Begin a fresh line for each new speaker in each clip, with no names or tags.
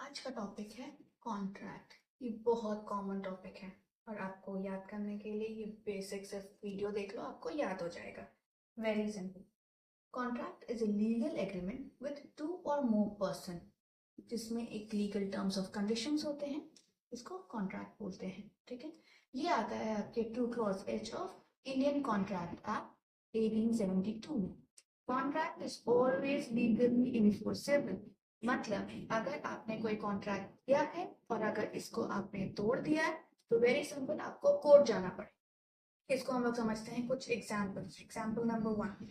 आज का टॉपिक है कॉन्ट्रैक्ट। ये बहुत कॉमन टॉपिक है और आपको याद करने के लिए ये बेसिक सिर्फ वीडियो देख लो, आपको याद हो जाएगा। Very simple. Contract is a legal agreement with two और मोर पर्सन, जिसमें एक लीगल टर्म्स ऑफ कंडीशंस होते हैं। इसको कॉन्ट्रैक्ट बोलते हैं। ठीक है, ये आता है आपके 2 clause H of Indian contract act 1872 में। Contract is always legally enforceable. मतलब अगर आपने कोई कॉन्ट्रैक्ट किया है और अगर इसको आपने तोड़ दिया है तो वेरी सिंपल, आपको कोर्ट जाना पड़े। इसको हम लोग समझते हैं कुछ examples. Example number 1,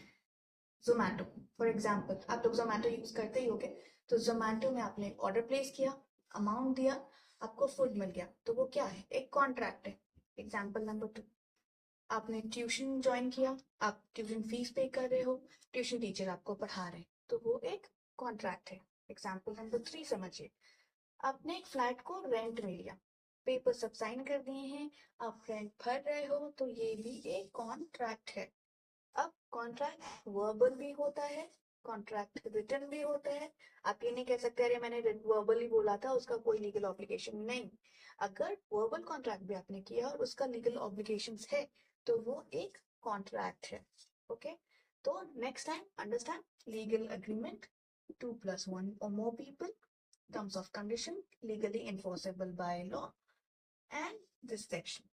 Zomato. For example, आप लोग जोमैटो यूज करते ही होगे, तो जोमैटो में आपने ऑर्डर प्लेस किया, अमाउंट दिया, आपको फूड मिल गया, तो वो क्या है? एक कॉन्ट्रैक्ट है। एग्जाम्पल नंबर 2, आपने ट्यूशन ज्वाइन किया, आप ट्यूशन फीस पे कर रहे हो, ट्यूशन टीचर आपको पढ़ा रहे हैं, तो वो एक कॉन्ट्रैक्ट है। एग्जाम्पल नंबर 3 समझिए, आपने एक फ्लैट को रेंट में लिया, पेपर सब साइन कर दिए हैं, आप रेंट भर रहे हो, तो ये भी एक कॉन्ट्रैक्ट है। अब कॉन्ट्रैक्ट वर्बल भी होता है, कॉन्ट्रैक्ट रिटन भी होता है। आप ये नहीं कह सकते अरे मैंने वर्बल ही बोला था, उसका कोई लीगल ऑब्लिगेशन नहीं। अगर वर्बल कॉन्ट्रैक्ट भी आपने किया और उसका लीगल ऑब्लिगेशन है तो वो एक कॉन्ट्रैक्ट है। ओके, तो next time understand legal agreement, 2 + 1 or more people, terms of condition legally enforceable by law, and this section.